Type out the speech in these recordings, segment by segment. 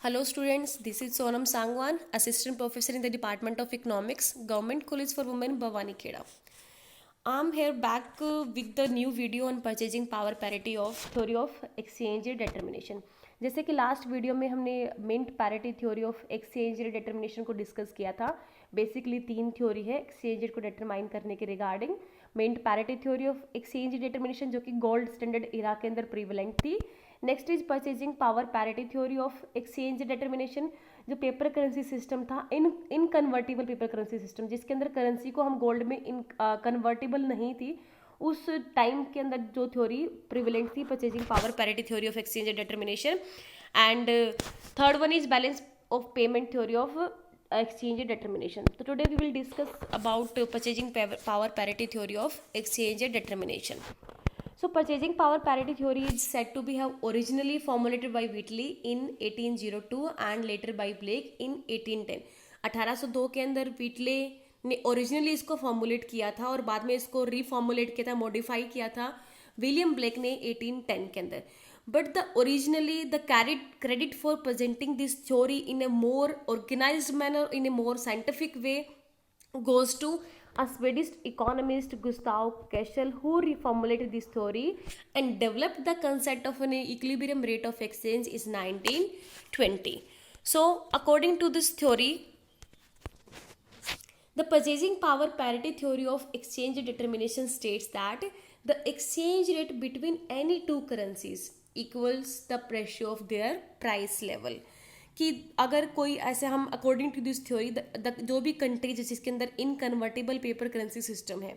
Hello students, this is Sonam Sangwan, Assistant Professor in the Department of Economics, Government College for Women, Bhavani Kheda. I'm here back with the new video on purchasing power parity of theory of exchange rate determination. जैसे कि last video में हमने mint parity theory of exchange rate determination को discuss किया था. Basically तीन theory है exchange rate को डिटरमाइन करने के regarding. Mint parity theory of exchange rate determination जो कि गोल्ड स्टैंडर्ड इरा के अंदर प्रीवलेंट थी. Next is purchasing power parity theory of exchange determination जो पेपर करेंसी सिस्टम था, inconvertible paper currency system जिसके अंदर करेंसी को हम गोल्ड में इन कन्वर्टेबल नहीं थी, उस टाइम के अंदर जो थ्योरी प्रिविलेंट थी purchasing power parity theory of exchange determination. And third one is balance of payment theory of exchange determination. So today we will discuss about purchasing power parity theory of exchange determination. So purchasing power parity theory is said to be have originally formulated by Wheatley in 1802 and later by Blake in 1810. 1802 के अंदर व्हीटले ने originally इसको formulate किया था और बाद में इसको रीफॉर्मुलेट किया था, मॉडिफाई किया था विलियम ब्लेक ने 1810 के अंदर. But the credit for presenting this theory in a more organized manner, in a more scientific way, goes to a Swedish economist Gustav Kessel, who reformulated this theory and developed the concept of an equilibrium rate of exchange in 1920. So according to this theory, the purchasing power parity theory of exchange determination states that the exchange rate between any two currencies equals the ratio of their price level. कि अगर कोई ऐसे हम according to this theory जो भी countries जिसके अंदर इनकन्वर्टेबल paper currency system है,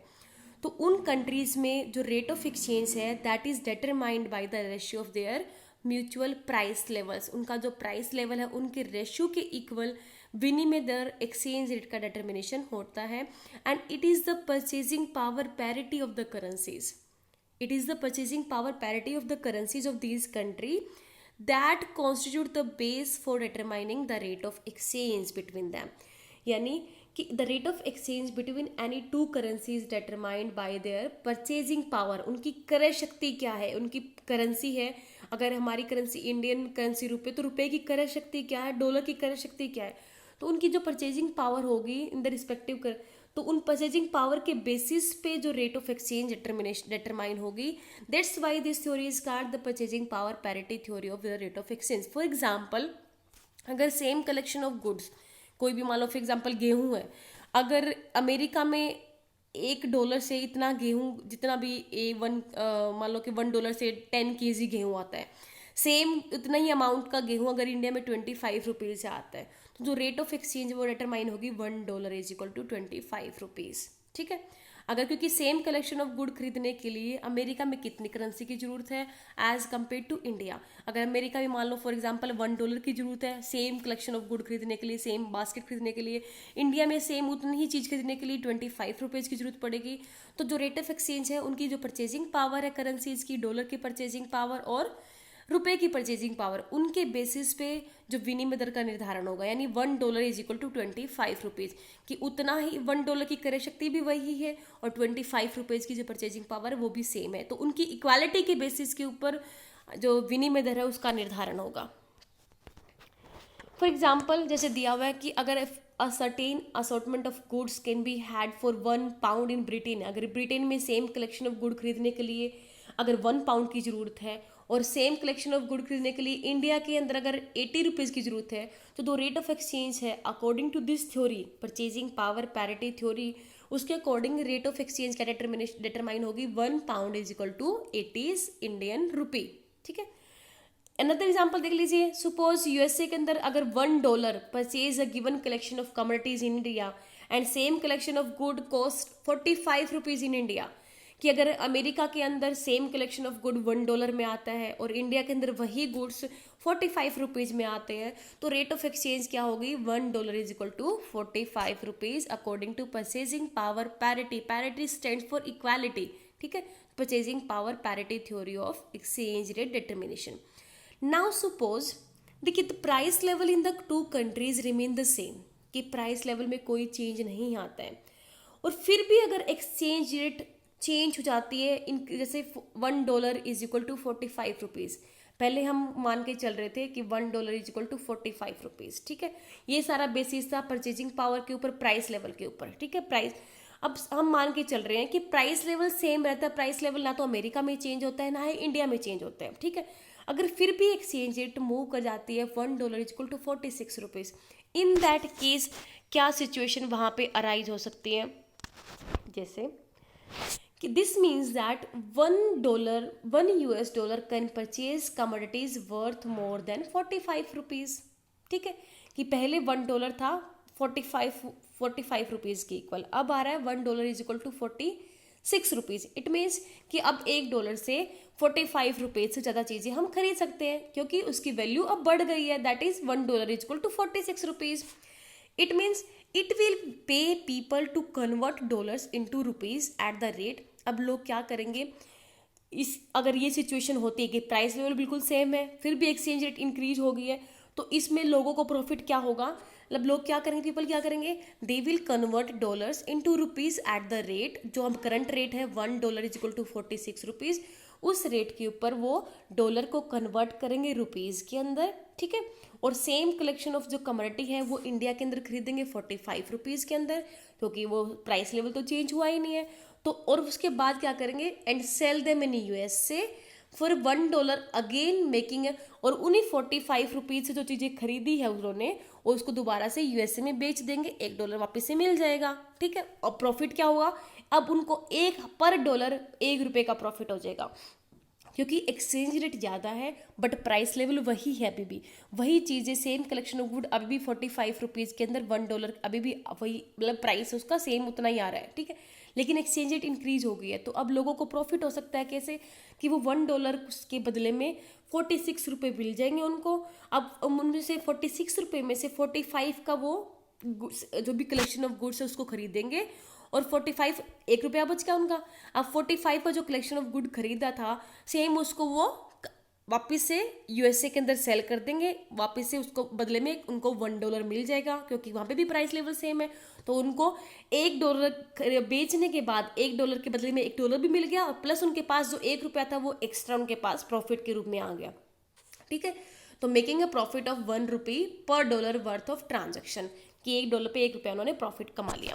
तो उन कंट्रीज में जो रेट ऑफ एक्सचेंज है that is determined by the ratio of their mutual price levels. उनका जो प्राइस लेवल है उनके रेशियो के इक्वल विनिमय दर एक्सचेंज रेट का डिटर्मिनेशन होता है. And it is the purchasing power parity of the currencies. It is the purchasing power parity of the currencies of these country that constitute the base for determining the rate of exchange between them. यानी कि the rate of exchange between any two currencies determined by their purchasing power. उनकी क्रय शक्ति क्या है, उनकी currency है, अगर हमारी करेंसी इंडियन करेंसी रुपये, तो रुपये की क्रय शक्ति क्या है, डॉलर की क्रय शक्ति क्या है, तो उनकी जो परचेजिंग पावर होगी इन द रिस्पेक्टिव तो उन परचेजिंग पावर के बेसिस पे जो रेट ऑफ एक्सचेंज डिटरमाइन होगी. That's why this theory is called the purchasing power parity theory of the rate of exchange. For example, अगर सेम कलेक्शन ऑफ गुड्स, कोई भी मान लो फॉर एग्जांपल गेहूं है, अगर अमेरिका में $1 से इतना गेहूं जितना भी मान लो कि $1 से 10 kg गेहूं आता है, सेम उतना ही अमाउंट का गेहूं अगर इंडिया में 25 रुपीज़ से आता है, तो जो रेट ऑफ एक्सचेंज वो डिटरमाइन होगी $1 इज इक्वल टू 25 रुपीज़. ठीक है, अगर क्योंकि सेम कलेक्शन ऑफ गुड खरीदने के लिए अमेरिका में कितनी करेंसी की जरूरत है एज कम्पेयर टू इंडिया. अगर अमेरिका में मान लो फॉर एग्जांपल $1 की जरूरत है सेम कलेक्शन ऑफ गुड खरीदने के लिए, सेम बास्केट खरीदने के लिए, इंडिया में सेम उतनी ही चीज़ खरीदने के लिए 25 रुपीज़ की जरूरत पड़ेगी. तो जो रेट ऑफ एक्सचेंज है उनकी जो परचेजिंग पावर है करेंसीज की, डॉलर की परचेजिंग पावर और रुपए की परचेजिंग पावर, उनके बेसिस पे जो विनिमय दर का निर्धारण होगा. यानी $1 इज इक्वल टू 25 रुपीज़, कि उतना ही $1 की क्रय शक्ति भी वही है और 25 रुपीज़ की जो परचेजिंग पावर है वो भी सेम है. तो उनकी इक्वालिटी के बेसिस के ऊपर जो विनिमय दर है उसका निर्धारण होगा. फॉर एग्जाम्पल जैसे दिया हुआ है कि अगर a certain assortment of goods can be had for £1 in Britain, अगर ब्रिटेन में सेम कलेक्शन ऑफ गुड खरीदने के लिए अगर £1 की ज़रूरत है और सेम कलेक्शन ऑफ गुड खरीदने के लिए इंडिया के अंदर अगर 80 रुपीज़ की जरूरत है, तो दो रेट ऑफ एक्सचेंज है according to this theory purchasing power parity theory, उसके अकॉर्डिंग रेट ऑफ एक्सचेंज क्या डिटरमाइन होगी, £1 is equal to 80 Indian rupee. ठीक है, अनदर एग्जाम्पल देख लीजिए. सपोज यूएसए के अंदर अगर $1 purchase a given collection of commodities in India and same collection of good cost 45 rupees in India, कि अगर अमेरिका के अंदर सेम कलेक्शन ऑफ गुड $1 में आता है और इंडिया के अंदर वही गुड्स 45 रुपीज़ में आते हैं, तो रेट ऑफ एक्सचेंज क्या होगी, $1 is equal to 45 rupees according to purchasing power parity. Parity stand for equality. ठीक है, purchasing power parity theory of exchange rate determination. Now suppose देखिए the price level in the two countries remain the same, कि price level में कोई change नहीं आता है, और फिर भी अगर एक्सचेंज रेट चेंज हो जाती है इन जैसे $1 इज इक्वल टू 45 रुपीज़, पहले हम मान के चल रहे थे कि $1 इज इक्वल टू 45 रुपीज़, ठीक है। ये सारा बेसिस था परचेजिंग पावर के ऊपर, प्राइस लेवल के ऊपर, ठीक है। प्राइस अब हम मान के चल रहे हैं कि प्राइस लेवल सेम रहता है। प्राइस लेवल ना तो अमेरिका में चेंज होता है ना ही इंडिया में चेंज होता है, ठीक है। अगर फिर भी एक्सचेंज रेट मूव कर जाती है $1 is equal to 46 rupees, in that case क्या सिचुएशन वहाँ पे अराइज हो सकती है, जैसे कि this means that $1 can purchase commodities worth more than 45 rupees, ठीक है। कि पहले $1 था 45 रुपीज़ के इक्वल, अब आ रहा है $1 is equal to 46 rupees. It means कि अब $1 से 45 रुपीज़ से ज़्यादा चीज़ें हम खरीद सकते हैं, क्योंकि उसकी वैल्यू अब बढ़ गई है, that is $1 is equal to 46 rupees. It means it will pay people to convert dollars into rupees at the rate. अब लोग क्या करेंगे, इस अगर ये सिचुएशन होती है कि प्राइस लेवल बिल्कुल सेम है फिर भी एक्सचेंज रेट इंक्रीज हो गई है, तो इसमें लोगों को प्रॉफिट क्या होगा, मतलब लोग क्या करेंगे, पीपल क्या करेंगे, they will convert dollars into rupees at the rate, जो हम करंट रेट है $1 इज इक्वल टू 46 रुपीज़, उस रेट के ऊपर वो डॉलर को कन्वर्ट करेंगे रुपीज़ के अंदर, ठीक है। और सेम कलेक्शन ऑफ जो कमोडिटी है वो इंडिया के अंदर खरीदेंगे 45 रुपीज़ के अंदर, क्योंकि वो प्राइस लेवल तो चेंज हुआ ही नहीं है। तो और उसके बाद क्या करेंगे, and sell them in USA for $1 again making, और उन्हीं 45 रुपीज़ से जो चीज़ें खरीदी है उन्होंने, और उसको दोबारा से USA में बेच देंगे, $1 वापस से मिल जाएगा, ठीक है। और प्रॉफिट क्या होगा, अब उनको एक पर डॉलर $1 का प्रॉफिट हो जाएगा, क्योंकि एक्सचेंज रेट ज़्यादा है बट प्राइस लेवल वही है, अभी भी वही चीज़ें, सेम कलेक्शन ऑफ गुड अभी भी 45 रुपीज़ के अंदर $1 अभी भी वही, मतलब प्राइस उसका सेम उतना ही आ रहा है, ठीक है। लेकिन एक्सचेंज रेट इंक्रीज हो गई है, तो अब लोगों को प्रॉफिट हो सकता है कैसे, कि वो $1 के बदले में 46 रुपये मिल जाएंगे उनको। अब उनमें से 46 रुपये में से 45 का वो जो भी कलेक्शन ऑफ गुड्स है उसको खरीदेंगे, और 45 $1 बच गया उनका। अब 45 का जो कलेक्शन ऑफ गुड खरीदा था सेम उसको वो वापस से USA के अंदर सेल कर देंगे, वापस से उसको बदले में उनको $1 मिल जाएगा, क्योंकि वहाँ पे भी प्राइस लेवल सेम है। तो उनको $1 बेचने के बाद $1 के बदले में $1 भी मिल गया, और प्लस उनके पास जो $1 था वो एक्स्ट्रा उनके पास प्रॉफिट के रूप में आ गया, ठीक है। तो मेकिंग अ प्रॉफिट ऑफ $1 पर डॉलर वर्थ ऑफ ट्रांजेक्शन, कि $1 पे $1 उन्होंने प्रॉफिट कमा लिया।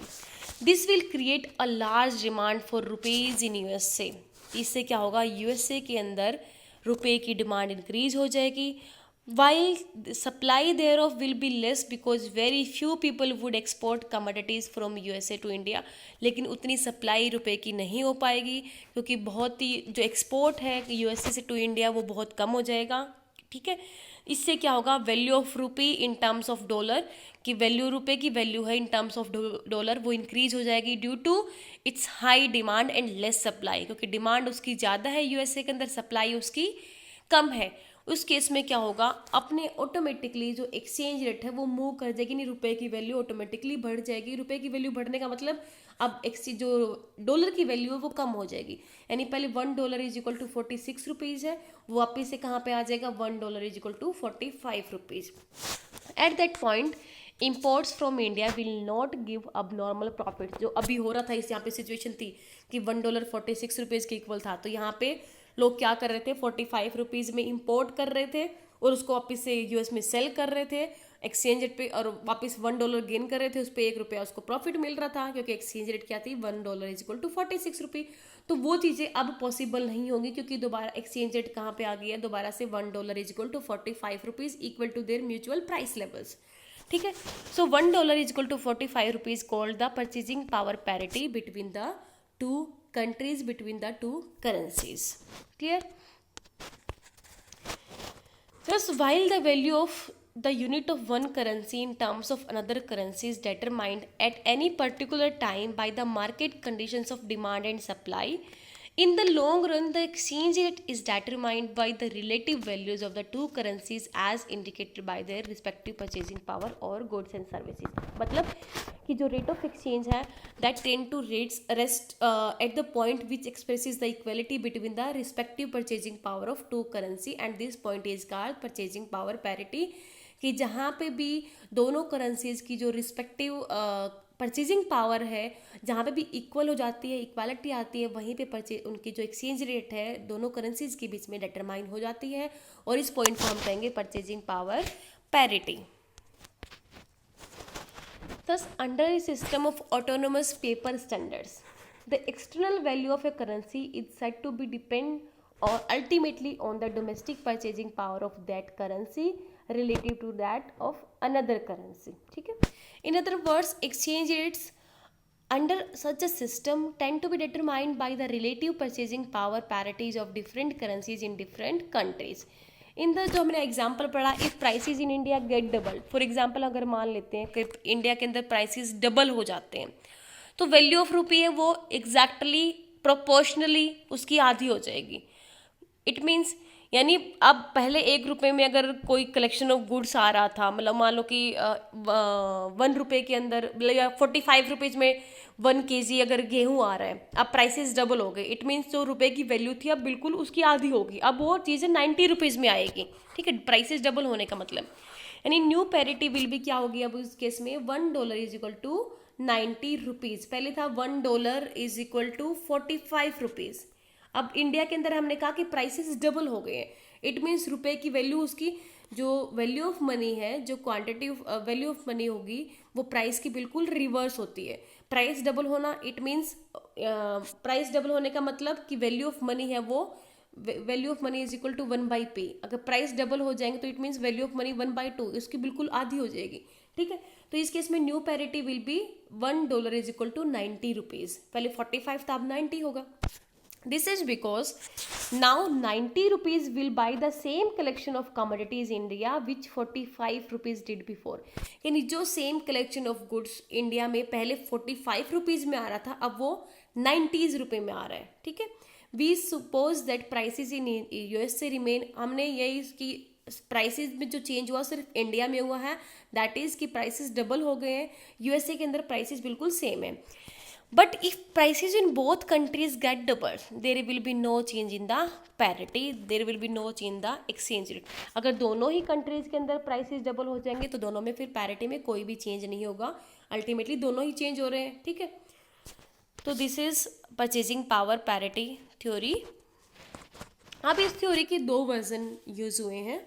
This will create a large demand for rupees in USA। इससे क्या होगा, USA के अंदर रुपए की डिमांड इंक्रीज हो जाएगी, while supply there of will be less because very few people would export commodities from USA to India. लेकिन उतनी सप्लाई रुपए की नहीं हो पाएगी, क्योंकि बहुत ही जो एक्सपोर्ट है USA से टू इंडिया वो बहुत कम हो जाएगा, ठीक है। इससे क्या होगा, value of rupee in terms of dollar, की वैल्यू रुपए की वैल्यू है इन टर्म्स ऑफ डॉलर, वो इंक्रीज हो जाएगी due to its high demand and less supply, क्योंकि डिमांड उसकी ज़्यादा है USA के अंदर, सप्लाई उसकी कम है। उस केस में क्या होगा, अपने ऑटोमेटिकली जो एक्सचेंज रेट है वो मूव कर जाएगी, नहीं रुपए की वैल्यू ऑटोमेटिकली बढ़ जाएगी। रुपए की वैल्यू बढ़ने का मतलब अब एक्सचेंज जो डॉलर की वैल्यू है वो कम हो जाएगी, यानी पहले $1 इज इक्वल टू 46 रुपीज़ है, वो वापिस से कहाँ पे आ जाएगा, $1 is equal to 45 rupees. At that point imports from India will not give abnormal profit, जो अभी हो रहा था। इस यहाँ पे सिचुएशन थी कि $1 46 रुपीज़ के इक्वल था, तो यहाँ पे लोग क्या कर रहे थे, 45 रुपीज़ में इंपोर्ट कर रहे थे और उसको वापस से US में सेल कर रहे थे एक्सचेंज रेट पे, और वापस $1 गेन कर रहे थे, उस पर $1 उसको प्रॉफिट मिल रहा था, क्योंकि एक्सचेंज रेट क्या थी, $1 इज इक्वल टू 46 रुपये। तो वो चीज़ें अब पॉसिबल नहीं होंगी, क्योंकि दोबारा एक्सचेंज रेट कहाँ पे आ गई है, दोबारा से $1 is equal to 45 rupees equal to their mutual price levels, ठीक है। So $1 is equal to 45 rupees called the purchasing power parity between the two countries, between the two currencies. Clear? Thus, while the value of the unit of one currency in terms of another currency is determined at any particular time by the market conditions of demand and supply, in the long run the exchange rate is determined by the relative values of the two currencies as indicated by their respective purchasing power or goods and services। मतलब कि जो rate of exchange है that tend to rates rest at the point which expresses the equality between the respective purchasing power of two currency, and this point is called purchasing power parity। कि जहाँ पे भी दोनों currencies की जो respective purchasing power है जहाँ पे भी इक्वल हो जाती है, इक्वालिटी आती है, वहीं पे उनकी जो एक्सचेंज रेट है दोनों करेंसीज के बीच में डिटरमाइन हो जाती है, और इस पॉइंट को हम कहेंगे purchasing power parity. Thus, under a system of autonomous paper standards, the external value of a currency is said to be depend or ultimately on the domestic purchasing power of that currency relative to that of another currency. ठीक है? In other words, exchange rates under such a system tend to be determined by the relative purchasing power parities of different currencies in different countries. In the जो हमने example पढ़ा, if prices in India get double, for example अगर मान लेते हैं कि India के अंदर प्राइसेस डबल हो जाते हैं तो वैल्यू ऑफ रुपी है वो एग्जैक्टली प्रोपोर्शनली उसकी आधी हो जाएगी। इट मीन्स यानी अब पहले 1 रुपये में अगर कोई कलेक्शन ऑफ गुड्स आ रहा था, मतलब मान लो कि 1 रुपये के अंदर या 45 रुपीज़ में 1 kg अगर गेहूँ आ रहा है, अब प्राइसेस डबल हो गए। इट मीन्स जो रुपये की वैल्यू थी अब बिल्कुल उसकी आधी होगी, अब वो चीज़ें 90 रुपीज़ में आएगी। ठीक है, प्राइसेस डबल होने का मतलब यानी न्यू पैरिटी विल भी क्या होगी अब उस केस में $1 इज इक्वल टू 90 रुपीज़। पहले था $1 इज इक्वल टू 45 रुपीज़। अब इंडिया के अंदर हमने कहा कि प्राइसेस डबल हो गए हैं। इट मीन्स रुपए की वैल्यू, उसकी जो वैल्यू ऑफ मनी है, जो क्वांटिटी वैल्यू ऑफ मनी होगी वो प्राइस की बिल्कुल रिवर्स होती है। प्राइस डबल होना, इट मीन्स प्राइस डबल होने का मतलब कि वैल्यू ऑफ मनी है वो value of money is equal to 1/p। अगर प्राइस डबल हो जाएंगे तो it means value of money 1/2, इसकी बिल्कुल आधी हो जाएगी। ठीक है, तो इस केस में new parity will be $1 is equal to 90 rupees. पहले 45 था, अब 90 होगा। This is because now 90 rupees will buy the same collection of commodities in India which 45 rupees did before। यानी जो same collection of goods India में पहले 45 rupees में आ रहा था अब वो 90 रुपये में आ रहा है। ठीक है, we suppose that prices in US से रिमेन, हमने यही कि प्राइसेस में जो चेंज हुआ सिर्फ इंडिया में हुआ है, दैट इज़ कि प्राइसेस डबल हो गए हैं। यूएसए के अंदर प्राइसेस बिल्कुल सेम है। But if prices in both countries get double, there will be no change in the parity, there will be no change in the exchange rate। अगर दोनों ही कंट्रीज के अंदर प्राइसेस डबल हो जाएंगे तो दोनों में फिर पैरिटी में कोई भी चेंज नहीं होगा, अल्टीमेटली दोनों ही चेंज हो रहे हैं। ठीक है, तो this is purchasing power parity theory. अब इस थ्योरी के 2 वर्जन यूज हुए हैं।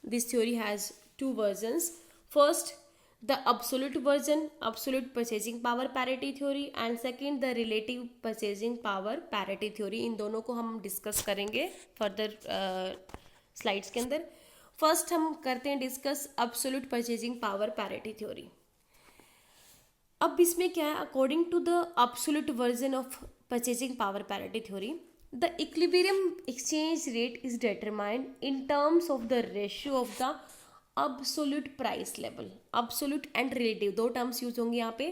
This theory has 2 versions. First the absolute version, absolute purchasing power parity theory, and second the relative purchasing power parity theory। इन दोनों को हम डिस्कस करेंगे further slides के अंदर। फर्स्ट हम करते हैं discuss absolute purchasing power parity theory। अब इसमें क्या है, according to the absolute version of purchasing power parity theory, the equilibrium exchange rate is determined in terms of the ratio of the absolute price level। absolute and relative 2 terms use होंगे यहाँ पे।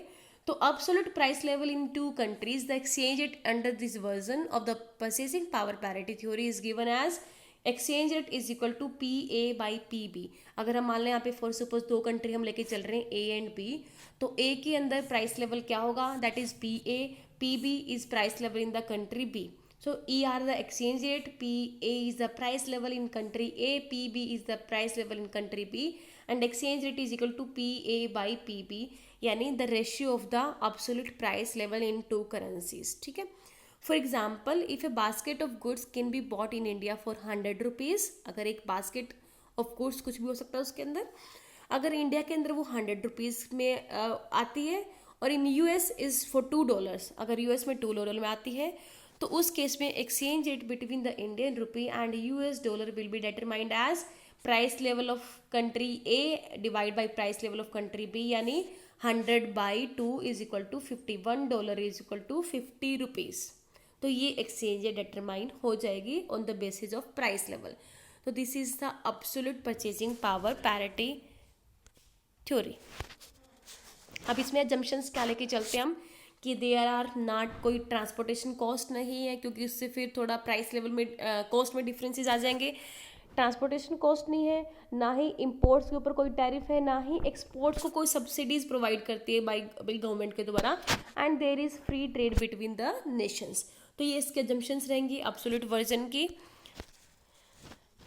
तो absolute price level in 2 countries, the exchange rate under this version of the purchasing power parity theory is given as exchange rate is equal to PA/PB। अगर हम मान लें यहाँ पे फॉर सपोज 2 कंट्री हम लेके चल रहे हैं A एंड B, तो A के अंदर प्राइस लेवल क्या होगा, that is PA, PB is price level in the country B। So E are the exchange rate, PA is the price level in country A, PB is the price level in country B, and exchange rate is equal to PA/PB, यानी the ratio of the absolute price level in 2 currencies। ठीक है, for example if a basket of goods can be bought in India for 100 rupees, अगर एक basket of goods कुछ भी हो सकता है उसके अंदर, अगर इंडिया के अंदर वो 100 रुपीज़ में आती है और इन US इज़ फॉर $2, अगर US में $2 में आती है तो उस केस में exchange rate between the Indian rupee and $, will be determined as price level of country A divide by price level of country B, यानी 100/2 is equal to $51 is equal to 50 rupees. तो ये exchange rate determine हो जाएगी on the basis of price level. तो this is the absolute purchasing power parity theory. अब इसमें assumptions क्या लेके चलते हैं हम कि देयर आर नॉट, कोई ट्रांसपोर्टेशन कॉस्ट नहीं है क्योंकि उससे फिर थोड़ा प्राइस लेवल में कॉस्ट में डिफरेंसेस आ जाएंगे। ट्रांसपोर्टेशन कॉस्ट नहीं है, ना ही इंपोर्ट्स के ऊपर कोई टैरिफ है, ना ही एक्सपोर्ट्स को कोई सब्सिडीज प्रोवाइड करती है बाई गवर्नमेंट के द्वारा, and there is free trade between the nations. तो ये इसके अजम्पशंस रहेंगी एब्सोल्यूट वर्जन की।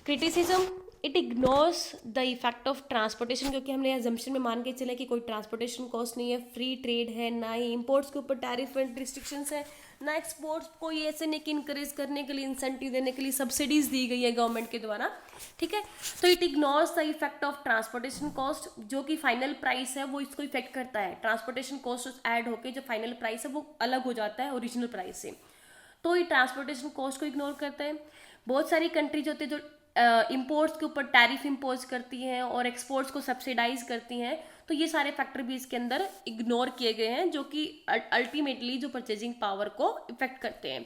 Criticism, it ignores the effect of transportation, क्योंकि हमने एजम्पशन में मान के चले कि कोई ट्रांसपोर्टेशन कॉस्ट नहीं है, फ्री ट्रेड है, ना ही इम्पोर्ट्स के ऊपर टैरिफ एंड रिस्ट्रिक्शंस है, ना एक्सपोर्ट्स को ये ऐसे नहीं कि इंकरेज करने के लिए, इंसेंटिव देने के लिए सब्सिडीज दी गई है गवर्नमेंट के द्वारा, ठीक है। तो it ignores the effect of transportation cost, जो कि फाइनल प्राइस है वो इसको इफेक्ट करता है। ट्रांसपोर्टेशन कॉस्ट ऐड होकर जो फाइनल प्राइस है वो अलग हो जाता है ओरिजिनल प्राइस से, तो ये ट्रांसपोर्टेशन कॉस्ट को इग्नोर करता है। बहुत सारी कंट्रीज होती है जो इम्पोर्ट्स के ऊपर टैरिफ इम्पोज करती हैं और एक्सपोर्ट्स को सब्सिडाइज करती हैं, तो ये सारे फैक्टर भी इसके अंदर इग्नोर किए गए हैं, जो कि अल्टीमेटली जो परचेजिंग पावर को इफेक्ट करते हैं।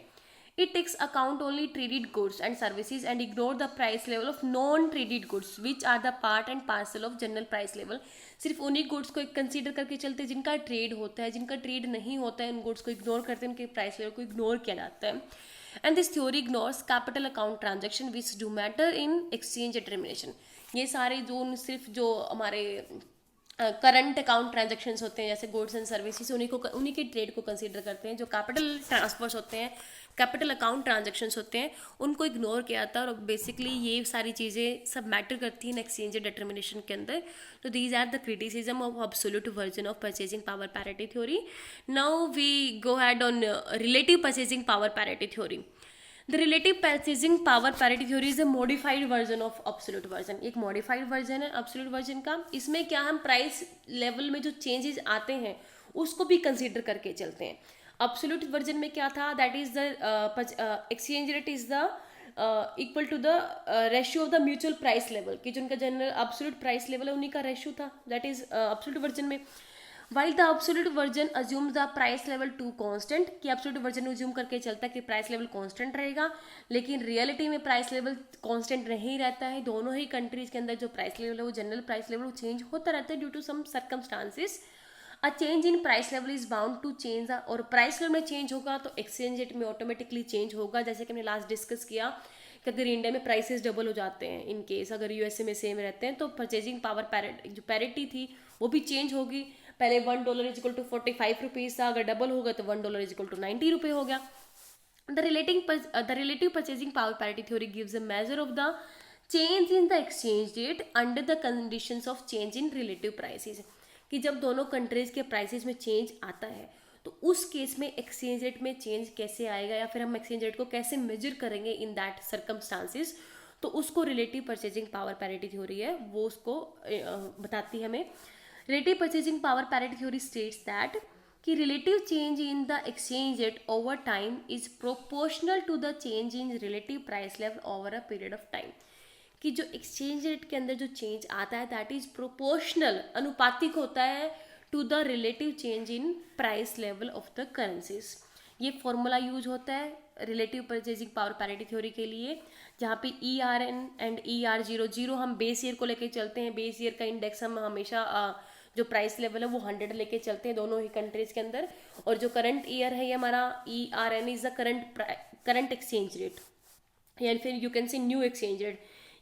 It takes account only traded goods and services and ignore the price level of non traded goods which are the part and parcel of general price level. सिर्फ उन्हीं goods को consider करके चलते हैं जिनका ट्रेड होता है, जिनका ट्रेड नहीं होता है उन गुड्स को इग्नोर करते हैं, उनके प्राइस लेवल को इग्नोर किया जाता है। And this theory ignores capital account transaction which do matter in exchange determination। ये सारे जो सिर्फ जो हमारे करंट अकाउंट ट्रांजेक्शन्स होते हैं जैसे गुड्स एंड सर्विसेज, उन्हीं के ट्रेड को कंसीडर करते हैं। जो कैपिटल ट्रांसफर्स होते हैं, कैपिटल अकाउंट ट्रांजेक्शन्स होते हैं, उनको इग्नोर किया जाता है। और बेसिकली ये सारी चीज़ें सब मैटर करती हैं एक्सचेंज डिटर्मिनेशन के अंदर। तो these are the criticism of absolute version of purchasing power parity theory. Now we go ahead on relative purchasing power parity theory. The relative purchasing power parity theory is a modified version of absolute version. एक modified version है absolute version का। इसमें क्या हम price level में जो changes आते हैं उसको भी कंसीडर करके चलते हैं। एब्सोल्यूट वर्जन में क्या था, that is the exchange rate is the equal to the ratio of the mutual price level, कि जो उनका जनरल एब्सोल्यूट प्राइस लेवल है उन्हीं का रेशियो था, दैट इज एब्सोल्यूट वर्जन में। While the absolute version assumes the price level to constant, कि absolute version assume करके चलता है कि प्राइस लेवल कांस्टेंट रहेगा, लेकिन रियलिटी में प्राइस लेवल कांस्टेंट नहीं रहता है। दोनों ही कंट्रीज के अंदर जो प्राइस लेवल है वो जनरल प्राइस लेवल चेंज होता रहता है due to some circumstances. A change in price level is bound to change, और प्राइस लेवल में चेंज होगा तो एक्सचेंज रेट में ऑटोमेटिकली चेंज होगा। जैसे कि हमने लास्ट डिस्कस किया कि अगर इंडिया में प्राइसेस डबल हो जाते हैं, इन केस अगर यूएसए में सेम रहते हैं, तो परचेजिंग पावर जो पैरिटी थी वो भी चेंज होगी। पहले $1 इज इक्वल टू 45 रुपीज़ था, अगर डबल होगा तो $1 इज इक्वल टू 90 रुपये हो गया। The relative purchasing power parity theory gives a measure of the change in the exchange rate under the conditions of change in relative prices, कि जब दोनों कंट्रीज के प्राइसेस में चेंज आता है तो उस केस में एक्सचेंज रेट में चेंज कैसे आएगा, या फिर हम एक्सचेंज रेट को कैसे मेजर करेंगे इन दैट सर्कमस्टांसिस, तो उसको relative purchasing power parity theory है वो उसको बताती है हमें। Relative purchasing power parity theory states that कि relative change in the exchange rate over time is proportional to the change in relative price level over a period of time, कि जो exchange rate के अंदर जो change आता है that is proportional, अनुपातिक होता है to the relative change in price level of the currencies. ये फॉर्मूला यूज होता है relative purchasing power parity theory के लिए, जहाँ पे ERN एंड ER00 हम बेस ईयर को लेके चलते हैं। बेस ईयर का इंडेक्स हम हमेशा जो प्राइस लेवल है वो 100 लेके चलते हैं दोनों ही कंट्रीज के अंदर। और जो करंट ईयर है ये हमारा ERN is the current exchange rate, यानी फिर you can say new exchange rate.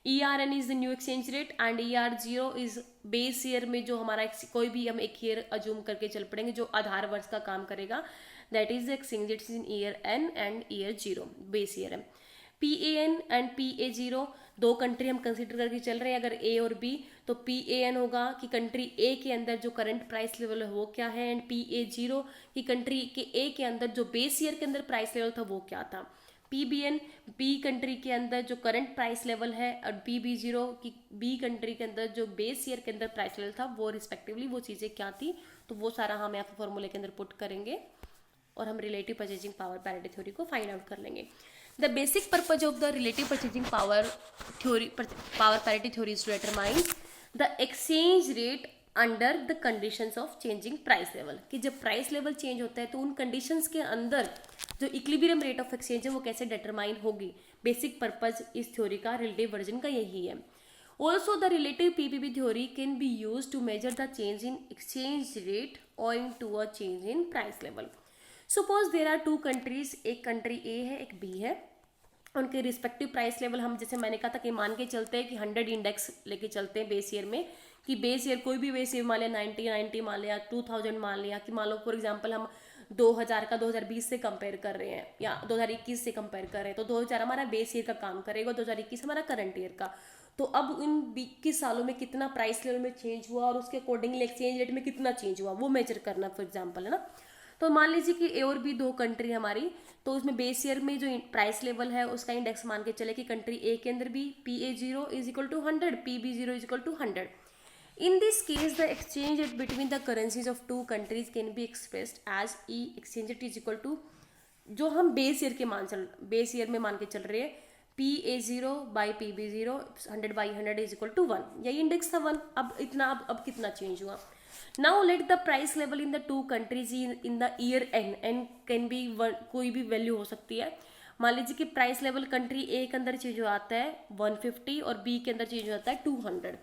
ERN is the new exchange rate and ER0 is base year में जो हमारा कोई भी हम एक ईयर अज्यूम करके चल पड़ेंगे जो आधार वर्ष का काम करेगा, that is the exchange rate in year N and ER0 base year है। PAN एंड PA0 दो कंट्री हम कंसिडर करके चल रहे हैं, अगर A और B, तो PAN होगा कि कंट्री A के अंदर जो करंट प्राइस लेवल है वो क्या है, एंड PA0 कि कंट्री के A के अंदर जो बेस ईयर के अंदर प्राइस लेवल था वो क्या था। PBN B कंट्री के अंदर जो करंट प्राइस लेवल है, और PB0 कि B कंट्री के अंदर जो बेस ईयर के अंदर प्राइस लेवल था वो रिस्पेक्टिवली वो चीज़ें क्या थी, तो वो सारा हम यहाँ पे फॉर्मूले के अंदर पुट करेंगे और हम relative purchasing power parity theory को फाइंड आउट कर लेंगे। The basic purpose of the relative purchasing power parity theory is to determine the exchange rate under the conditions of changing price level, कि जब price level change होता है तो उन conditions के अंदर जो इक्विलिब्रियम रेट ऑफ एक्सचेंज है वो कैसे डिटरमाइन होगी। बेसिक पर्पज इस थ्योरी का रिलेटिव वर्जन का यही है। Also the relative PPP theory can be use to measure the change in exchange rate owing to a change in price level. Suppose there are two countries, एक country A है एक B है, उनके respective price level हम जैसे मैंने कहा था कि मान के चलते हैं कि 100 इंडेक्स लेके चलते हैं बेस ईयर में, कि बेस ईयर कोई भी बेस ईयर मान लिया 90 मान लिया, 2000 मान लिया, कि मान लो फॉर एग्जांपल हम 2000 का 2020 से कंपेयर कर रहे हैं या 2021 से कंपेयर कर रहे हैं, तो 2000 हमारा बेस ईयर का काम करेगा, 2021 हमारा करंट ईयर का। तो अब इन 21 सालों में कितना प्राइस लेवल में चेंज हुआ और उसके अकॉर्डिंगली एक्सचेंज रेट में कितना चेंज हुआ वो मेजर करना फॉर एग्जाम्पल, है ना। तो मान लीजिए कि ए और बी दो कंट्री हमारी, तो उसमें बेस ईयर में जो प्राइस लेवल है उसका इंडेक्स मान के चले कि कंट्री ए के अंदर भी PA0 is equal to 100, PB0 is equal to 100. In this case, the exchange rate between the currencies of two countries can be expressed as E exchange rate is equal to, जो हम base year में मान के चल रहे हैं, PA0 by PB0 100 by 100 is equal to 1. यही index था 1. अब कितना चेंज हुआ. Now let the price level in the two countries in the year N can be कोई भी वैल्यू हो सकती है. मान लीजिए कि प्राइस लेवल कंट्री ए के अंदर चेंज हो जाता है 150 और बी के अंदर चेंज हो जाता है 200.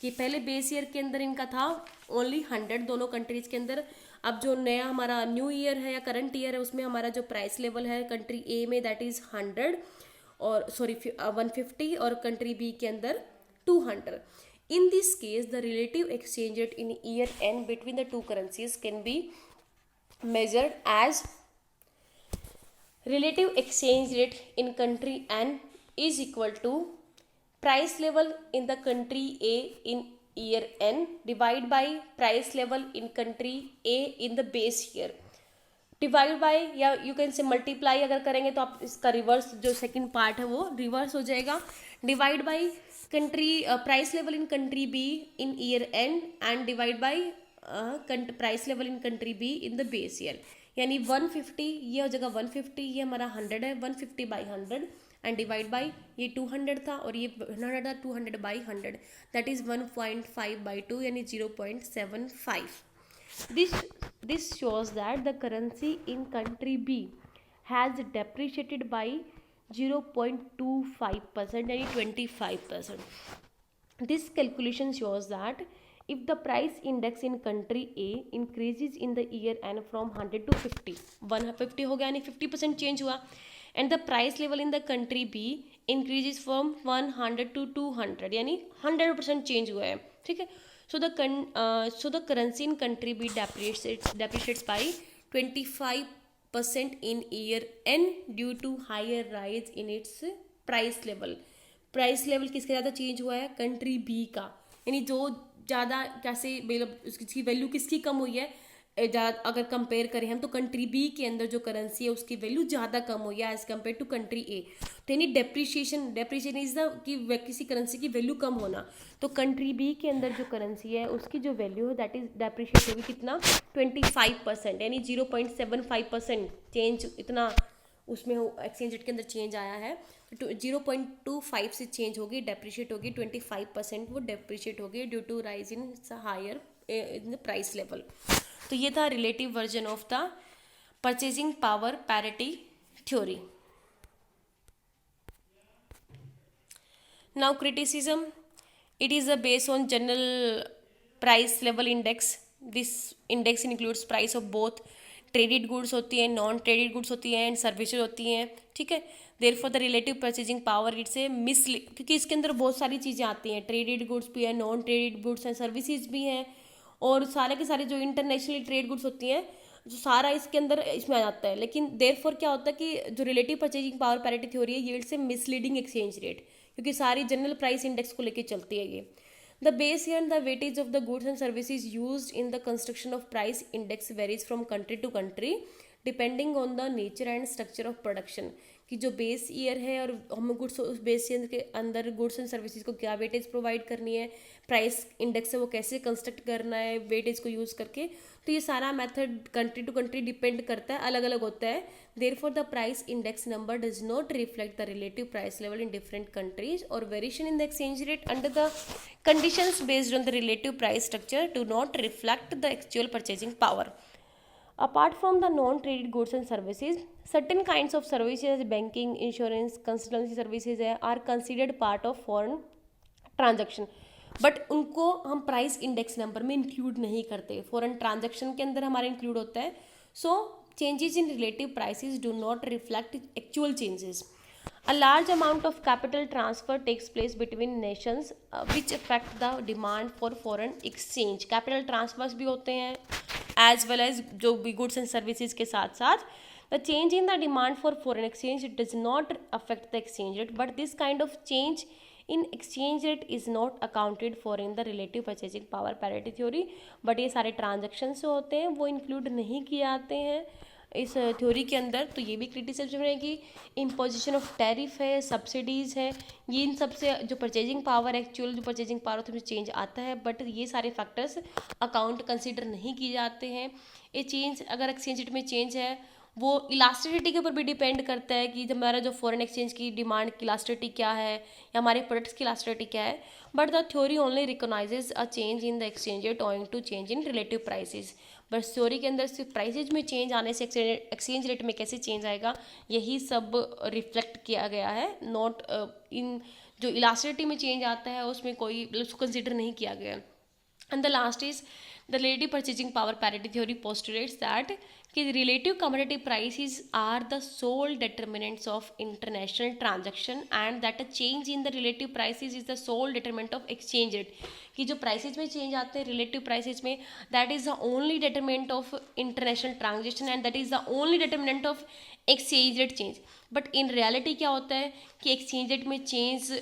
कि पहले बेस ईयर के अंदर इनका था ओनली 100 दोनों कंट्रीज के अंदर. अब जो नया हमारा न्यू ईयर है या करंट ईयर है उसमें हमारा जो प्राइस लेवल है कंट्री ए में दैट इज 100 और 150 और कंट्री बी के अंदर 200. In this case, the relative exchange rate in year n between the two currencies can be measured as relative exchange rate in country n is equal to price level in the country A in year n divided by price level in country A in the base year divide by, या you can say multiply अगर करेंगे तो आप इसका reverse जो second part है वो reverse हो जाएगा. Divide by country price level in country B in year N and divide by price level in country B in the base year. यानी 150 ये हो जाएगा 150, ये हमारा 100 है 150 बाई 100 एंड डिवाइड बाई ये 200 था और ये 100 था 200 बाई 100 दैट इज 1.5 बाई 2 यानी 0.75. This shows that the currency in country B has depreciated by 0.25% यानी 25%. This calculation shows that if the price index in country A increases in the year n from 100 to 50, 150 हो गया यानी 50% change हुआ, and the price level in the country B increases from 100 to 200 यानी 100% change हुआ है. ठीक है. So the currency in country B depreciates by 25% in year n due to higher rise in its price level. Price level किसका ज़्यादा change हुआ है? Country B का. यानी जो ज़्यादा कैसे उसकी वैल्यू किसकी कम हुई है अगर कंपेयर करें हम तो कंट्री बी के अंदर जो करेंसी है उसकी वैल्यू ज़्यादा कम हुई है एज कम्पेयर टू कंट्री ए. तो यानी डेप्रिशिएशन इज द कि किसी करेंसी की वैल्यू कम होना. तो कंट्री बी के अंदर जो करेंसी है उसकी जो वैल्यू है दैट इज डेप्रिशिएट होगी कितना 25% यानी 0.75% चेंज इतना उसमें एक्सचेंज रेट के अंदर चेंज आया है. तो 0.25 से चेंज होगी डेप्रिशिएट होगी 25% वो डेप्रिशिएट होगी due to rise in higher in the price level. तो ये था relative version of the purchasing power parity theory. Now criticism. It is a base on general price level index. This index includes price of both traded goods होती हैं, non traded goods होती हैं and services होती हैं. ठीक है. Therefore the relative purchasing power it's a क्योंकि इसके अंदर बहुत सारी चीज़ें आती हैं, ट्रेडेड गुड्स भी है, नॉन ट्रेडेड गुड्स हैं, सर्विसेज भी हैं और सारे के सारे जो इंटरनेशनली ट्रेड गुड्स होती हैं जो सारा इसके अंदर इसमें आ जाता है. लेकिन देयरफॉर क्या होता है कि जो relative purchasing power parity theory है ये it's a misleading exchange rate क्योंकि सारी जनरल प्राइस इंडेक्स को लेकर चलती है ये. The base year and the weightage of the goods and services used in the construction of price index varies from country to country depending on the nature and structure of production. कि जो base year है और हम goods उस base year के अंदर goods and services को क्या वेटेज प्रोवाइड करनी है, प्राइस इंडेक्स है वो कैसे कंस्ट्रक्ट करना है वेटेज को यूज़ करके. तो ये सारा method country to country depend करता है, अलग अलग होता है. Therefore the price index number does not reflect the relative price level in different countries और variation in the exchange rate under the conditions based on the relative price structure do not reflect the actual purchasing power. Apart from the non-traded goods and services, certain kinds of services as banking, insurance, consultancy services are considered part of foreign transaction. But उनको हम price index number में include नहीं करते, foreign transaction के अंदर हमारे include होता है. So changes in relative prices do not reflect actual changes. A large amount of capital transfer takes place between nations which affect the demand for foreign exchange. Capital transfers भी होते हैं as well as जो भी goods and services के साथ साथ. The change in the demand for foreign exchange does not affect the exchange rate, but this kind of change in exchange rate is not accounted for in the relative purchasing power parity theory, but ये सारे transaction जो होते हैं वो include नहीं किए आते हैं इस थ्योरी के अंदर। तो ये भी क्रिटिसिज्म रहेगी। इम्पोजिशन ऑफ टैरिफ है, सब्सिडीज़ है, ये इन सब से जो परचेजिंग पावर, एक्चुअल जो परचेजिंग पावर होता है उसमें चेंज आता है, बट ये सारे फैक्टर्स अकाउंट कंसिडर नहीं किए जाते हैं। ये चेंज अगर एक्सचेंज रेट में चेंज है वो इलास्टिसिटी के ऊपर भी डिपेंड करता है कि जब हमारा जो फॉरेन एक्सचेंज की डिमांड की इलास्टिसिटी क्या है या हमारे प्रोडक्ट्स की इलास्टिसिटी क्या है। But the theory only recognizes a change in the exchange rate owing to change in relative prices. बस थ्योरी के अंदर सिर्फ प्राइसेज में चेंज आने से एक्सचेंज रेट में कैसे चेंज आएगा यही सब रिफ्लेक्ट किया गया है, नॉट इन जो इलास्टिसिटी में चेंज आता है उसमें कोई उसको कंसिडर नहीं किया गया। And the last is the relative purchasing power parity theory postulates that कि relative commodity prices are the sole determinants of international transaction and that a change in the relative prices is the sole determinant of exchange rate। कि जो prices में change आते हैं relative prices में, that is the only determinant of international transaction and that is the only determinant of exchange rate change। but in reality क्या होता है कि exchange rate में change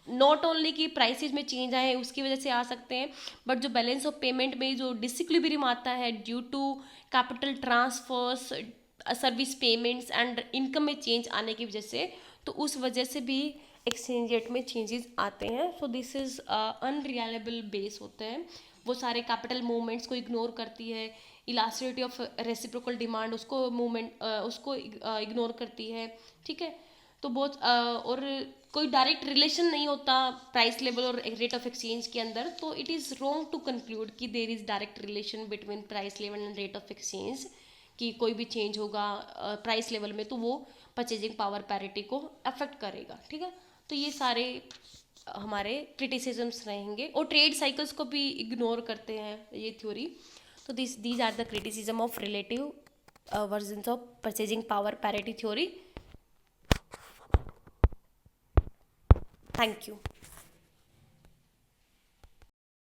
नॉट ओनली कि प्राइसेज में चेंज आए उसकी वजह से आ सकते हैं, बट जो बैलेंस ऑफ पेमेंट में जो डिसइक्विलिब्रियम आता है due to capital transfers, service payments and income में चेंज आने की वजह से, तो उस वजह से भी एक्सचेंज रेट में चेंजेस आते हैं। So this is unreliable base होते हैं, वो सारे कैपिटल मूवमेंट्स को इग्नोर करती है, इलास्टिसिटी ऑफ रेसिप्रोकल डिमांड उसको मूवमेंट उसको इग्नोर करती है, ठीक है। तो बहुत और कोई डायरेक्ट रिलेशन नहीं होता प्राइस लेवल और रेट ऑफ एक्सचेंज के अंदर, तो it is wrong to conclude कि there is direct relation between price level and rate of exchange, कि कोई भी चेंज होगा प्राइस लेवल में तो वो परचेजिंग पावर पैरिटी को अफेक्ट करेगा, ठीक है। तो ये सारे हमारे क्रिटिसिजम्स रहेंगे और ट्रेड साइकिल्स को भी इग्नोर करते हैं ये थ्योरी। तो these are the criticism of relative versions of purchasing power parity theory. Thank you.